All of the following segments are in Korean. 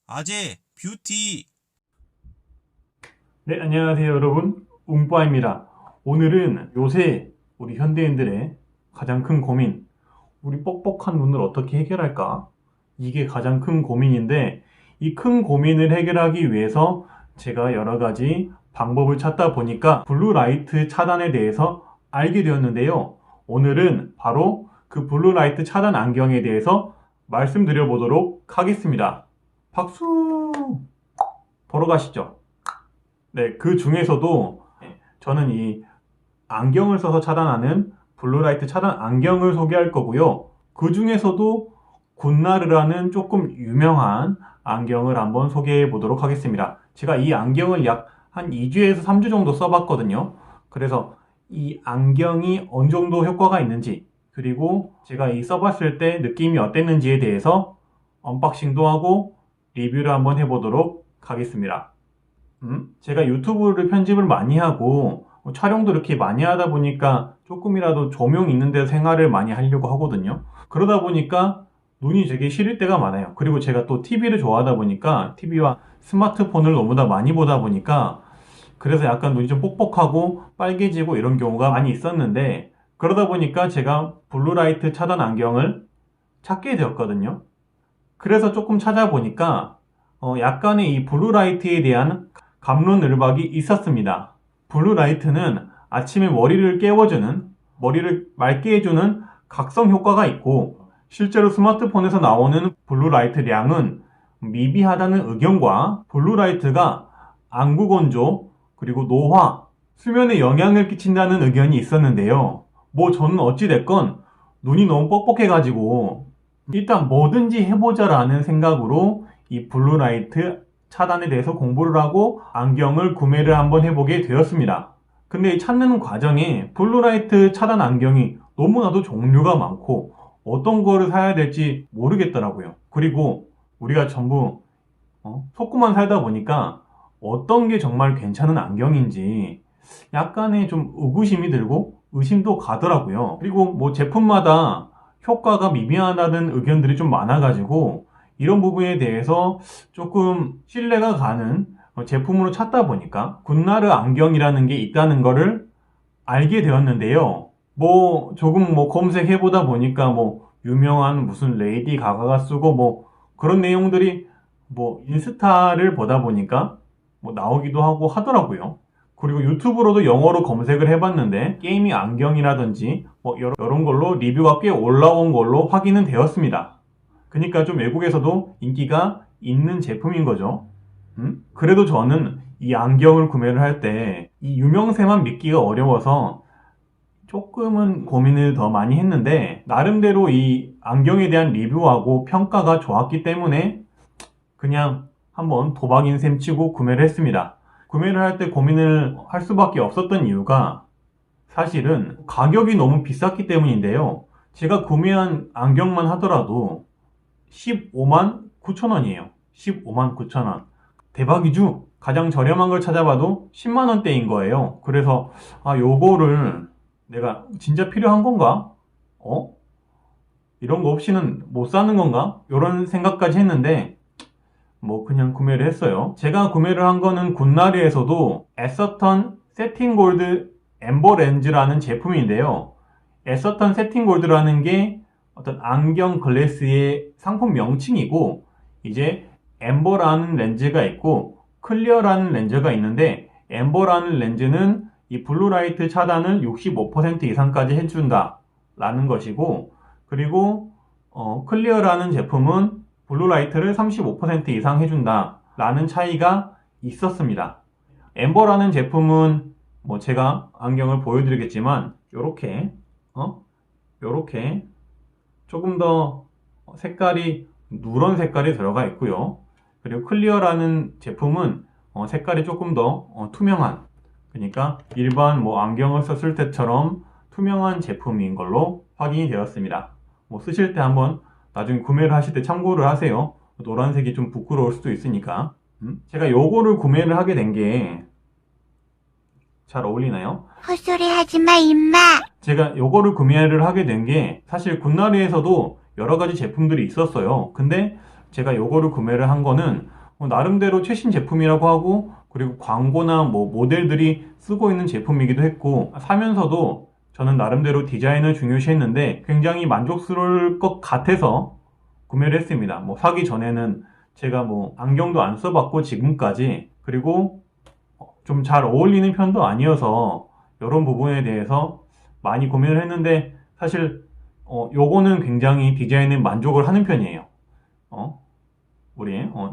아재 뷰티. 네, 안녕하세요, 여러분. 웅빠입니다. 오늘은 요새 우리 현대인들의 가장 큰 고민, 우리 뻑뻑한 눈을 어떻게 해결할까? 이게 가장 큰 고민인데, 이 큰 고민을 해결하기 위해서 제가 여러 가지 방법을 찾다 보니까 블루라이트 차단에 대해서 알게 되었는데요. 오늘은 바로 그 블루라이트 차단 안경에 대해서 말씀드려 보도록 하겠습니다. 박수! 보러 가시죠. 네, 그 중에서도 저는 이 안경을 써서 차단하는 블루라이트 차단 안경을 소개할 거고요. 그 중에서도 굿나르라는 조금 유명한 안경을 한번 소개해 보도록 하겠습니다. 제가 이 안경을 약 한 2주에서 3주 정도 써봤거든요. 그래서 이 안경이 어느 정도 효과가 있는지, 그리고 제가 이 써봤을 때 느낌이 어땠는지에 대해서 언박싱도 하고 리뷰를 한번 해보도록 하겠습니다. 제가 유튜브를 편집을 많이 하고 촬영도 이렇게 많이 하다 보니까 조금이라도 조명 있는 데서 생활을 많이 하려고 하거든요. 그러다 보니까 눈이 되게 시릴 때가 많아요. 그리고 제가 또 TV를 좋아하다 보니까 TV와 스마트폰을 너무나 많이 보다 보니까 그래서 약간 눈이 좀 뻑뻑하고 빨개지고 이런 경우가 많이 있었는데, 그러다 보니까 제가 블루라이트 차단 안경을 찾게 되었거든요. 그래서 조금 찾아보니까 약간의 이 블루라이트에 대한 갑론을박이 있었습니다. 블루라이트는 아침에 머리를 깨워주는, 머리를 맑게 해주는 각성 효과가 있고, 실제로 스마트폰에서 나오는 블루라이트량은 미비하다는 의견과 블루라이트가 안구 건조, 그리고 노화, 수면에 영향을 끼친다는 의견이 있었는데요. 뭐 저는 어찌됐건 눈이 너무 뻑뻑해가지고 일단 뭐든지 해보자라는 생각으로 이 블루라이트 차단에 대해서 공부를 하고 안경을 구매를 한번 해보게 되었습니다. 근데 이 찾는 과정에 블루라이트 차단 안경이 너무나도 종류가 많고 어떤 거를 사야 될지 모르겠더라고요. 그리고 우리가 전부 속고만 살다 보니까 어떤 게 정말 괜찮은 안경인지 약간의 좀 의구심이 들고 의심도 가더라고요. 그리고 뭐 제품마다 효과가 미비하다는 의견들이 좀 많아가지고 이런 부분에 대해서 조금 신뢰가 가는 제품으로 찾다 보니까 굿나르 안경이라는 게 있다는 거를 알게 되었는데요. 뭐 조금 뭐 검색해보다 보니까 뭐 유명한 무슨 레이디 가가가 쓰고 뭐 그런 내용들이 뭐 인스타를 보다 보니까 뭐 나오기도 하고 하더라고요. 그리고 유튜브로도 영어로 검색을 해봤는데 게이밍 안경이라든지 뭐 이런 걸로 리뷰가 꽤 올라온 걸로 확인은 되었습니다. 그러니까 좀 외국에서도 인기가 있는 제품인 거죠. 그래도 저는 이 안경을 구매를 할 때 이 유명세만 믿기가 어려워서 조금은 고민을 더 많이 했는데, 나름대로 이 안경에 대한 리뷰하고 평가가 좋았기 때문에 그냥 한번 도박인 셈 치고 구매를 했습니다. 구매를 할 때 고민을 할 수밖에 없었던 이유가 사실은 가격이 너무 비쌌기 때문인데요. 제가 구매한 안경만 하더라도 15만 9천 원이에요. 15만 9천 원. 대박이죠? 가장 저렴한 걸 찾아봐도 10만 원대인 거예요. 그래서 요거를 내가 진짜 필요한 건가? 이런 거 없이는 못 사는 건가? 이런 생각까지 했는데 뭐 그냥 구매를 했어요. 제가 구매를 한 거는 굿나르에서도 에서턴 세팅 골드 엠버 렌즈라는 제품인데요. 에서턴 세팅 골드라는 게 어떤 안경 글래스의 상품 명칭이고, 이제 엠버라는 렌즈가 있고 클리어라는 렌즈가 있는데, 엠버라는 렌즈는 이 블루라이트 차단을 65% 이상까지 해준다 라는 것이고, 그리고 클리어라는 제품은 블루라이트를 35% 이상 해준다 라는 차이가 있었습니다. 엠버라는 제품은 뭐 제가 안경을 보여드리겠지만 요렇게 조금 더 색깔이 누런 색깔이 들어가 있고요. 그리고 클리어라는 제품은 색깔이 조금 더 투명한, 그러니까 일반 뭐 안경을 썼을 때처럼 투명한 제품인 걸로 확인이 되었습니다. 뭐 쓰실 때 한번 나중에 구매를 하실 때 참고를 하세요. 노란색이 좀 부끄러울 수도 있으니까. 제가 요거를 구매를 하게 된 게 잘 어울리나요? 헛소리 하지마 임마. 제가 요거를 구매를 하게 된 게 사실 굿나르에서도 여러 가지 제품들이 있었어요. 근데 제가 요거를 구매를 한 거는 나름대로 최신 제품이라고 하고, 그리고 광고나 뭐 모델들이 쓰고 있는 제품이기도 했고, 사면서도 저는 나름대로 디자인을 중요시했는데 굉장히 만족스러울 것 같아서 구매를 했습니다. 뭐 사기 전에는 제가 뭐 안경도 안 써봤고 지금까지, 그리고 좀 잘 어울리는 편도 아니어서 이런 부분에 대해서 많이 고민을 했는데, 사실 요거는 굉장히 디자인에 만족을 하는 편이에요.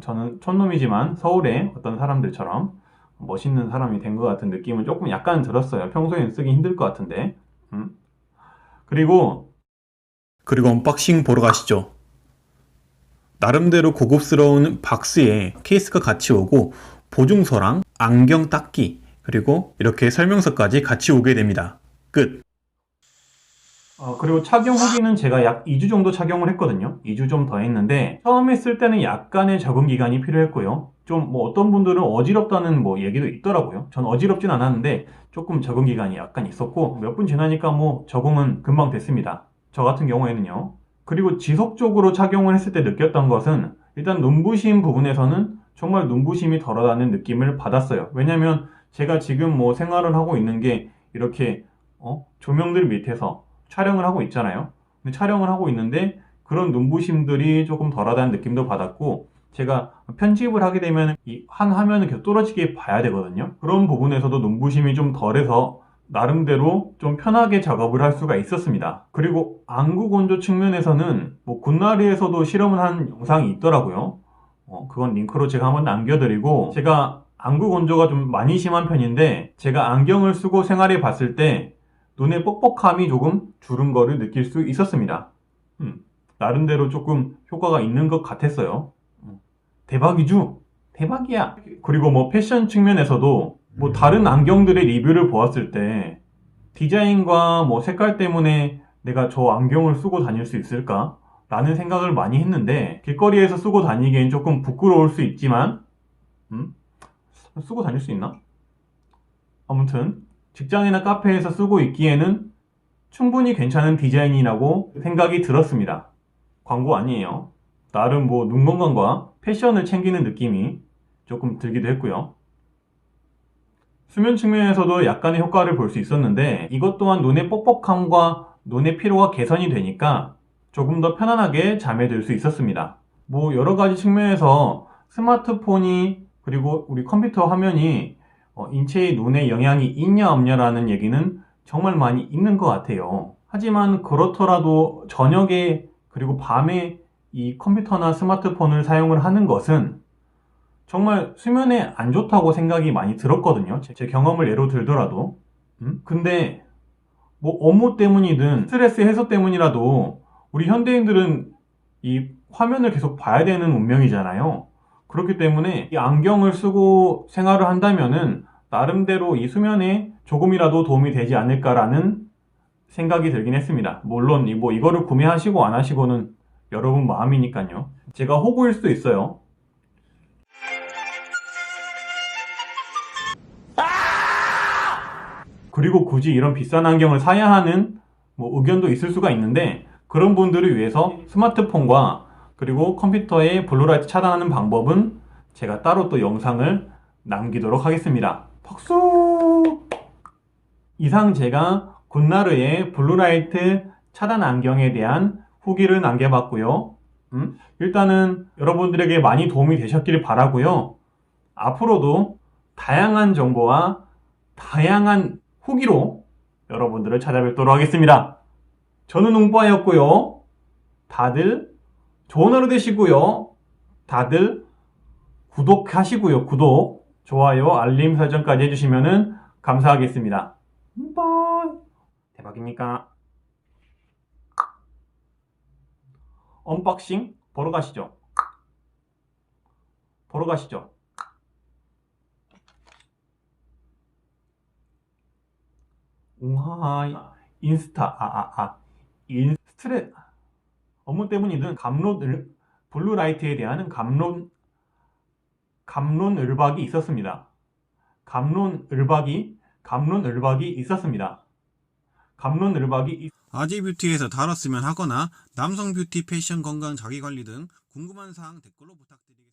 저는 촌놈이지만 서울의 어떤 사람들처럼 멋있는 사람이 된 것 같은 느낌은 조금 약간 들었어요. 평소에는 쓰기 힘들 것 같은데. 그리고 언박싱 보러 가시죠. 나름대로 고급스러운 박스에 케이스가 같이 오고, 보증서랑 안경 닦기, 그리고 이렇게 설명서까지 같이 오게 됩니다. 끝. 그리고 착용 후기는 제가 약 2주 정도 착용을 했거든요. 2주 좀 더 했는데, 처음에 쓸 때는 약간의 적응 기간이 필요했고요. 좀 뭐 어떤 분들은 어지럽다는 뭐 얘기도 있더라고요. 전 어지럽진 않았는데 조금 적응 기간이 약간 있었고, 몇 분 지나니까 뭐 적응은 금방 됐습니다. 저 같은 경우에는요. 그리고 지속적으로 착용을 했을 때 느꼈던 것은, 일단 눈부심 부분에서는 정말 눈부심이 덜하다는 느낌을 받았어요. 왜냐면 제가 지금 뭐 생활을 하고 있는 게 이렇게 조명들 밑에서 촬영을 하고 있잖아요. 근데 촬영을 하고 있는데 그런 눈부심들이 조금 덜하다는 느낌도 받았고, 제가 편집을 하게 되면 이 한 화면을 계속 뚫어지게 봐야 되거든요. 그런 부분에서도 눈부심이 좀 덜해서 나름대로 좀 편하게 작업을 할 수가 있었습니다. 그리고 안구 건조 측면에서는 뭐 굿나리에서도 실험을 한 영상이 있더라고요. 그건 링크로 제가 한번 남겨드리고, 제가 안구 건조가 좀 많이 심한 편인데 제가 안경을 쓰고 생활해 봤을 때 눈의 뻑뻑함이 조금 줄은 거를 느낄 수 있었습니다. 나름대로 조금 효과가 있는 것 같았어요. 대박이죠? 대박이야. 그리고 뭐 패션 측면에서도 뭐 다른 안경들의 리뷰를 보았을 때 디자인과 뭐 색깔 때문에 내가 저 안경을 쓰고 다닐 수 있을까? 라는 생각을 많이 했는데, 길거리에서 쓰고 다니기엔 조금 부끄러울 수 있지만, 쓰고 다닐 수 있나? 아무튼 직장이나 카페에서 쓰고 있기에는 충분히 괜찮은 디자인이라고 생각이 들었습니다. 광고 아니에요. 나름 뭐 눈 건강과 패션을 챙기는 느낌이 조금 들기도 했고요. 수면 측면에서도 약간의 효과를 볼 수 있었는데, 이것 또한 눈의 뻑뻑함과 눈의 피로가 개선이 되니까 조금 더 편안하게 잠에 들 수 있었습니다. 뭐 여러 가지 측면에서 스마트폰이, 그리고 우리 컴퓨터 화면이 인체의 눈에 영향이 있냐 없냐라는 얘기는 정말 많이 있는 것 같아요. 하지만 그렇더라도 저녁에 그리고 밤에 이 컴퓨터나 스마트폰을 사용을 하는 것은 정말 수면에 안 좋다고 생각이 많이 들었거든요. 제 경험을 예로 들더라도. 근데 뭐 업무 때문이든 스트레스 해소 때문이라도 우리 현대인들은 이 화면을 계속 봐야 되는 운명이잖아요. 그렇기 때문에 이 안경을 쓰고 생활을 한다면은 나름대로 이 수면에 조금이라도 도움이 되지 않을까라는 생각이 들긴 했습니다. 물론 뭐 이거를 구매하시고 안 하시고는 여러분 마음이니까요. 제가 호구일 수도 있어요. 그리고 굳이 이런 비싼 안경을 사야 하는 뭐 의견도 있을 수가 있는데, 그런 분들을 위해서 스마트폰과 그리고 컴퓨터의 블루라이트 차단하는 방법은 제가 따로 또 영상을 남기도록 하겠습니다. 박수! 이상 제가 굿나르의 블루라이트 차단 안경에 대한 후기를 남겨봤고요. 일단은 여러분들에게 많이 도움이 되셨길 바라고요. 앞으로도 다양한 정보와 다양한 후기로 여러분들을 찾아뵙도록 하겠습니다. 저는 웅빠였고요. 다들 좋은 하루 되시고요. 다들 구독하시고요. 구독, 좋아요, 알림 설정까지 해주시면 감사하겠습니다. 웅빠 대박입니까? 언박싱 보러 가시죠. 보러 가시죠. 웅하이 인스타 인스트레 업무 때문이든 블루라이트에 대한 감론을박이 있었습니다. 감론을박이 있었습니다. 아재뷰티에서 다뤘으면 하거나 남성 뷰티, 패션, 건강, 자기관리 등 궁금한 사항 댓글로 부탁드리겠습니다.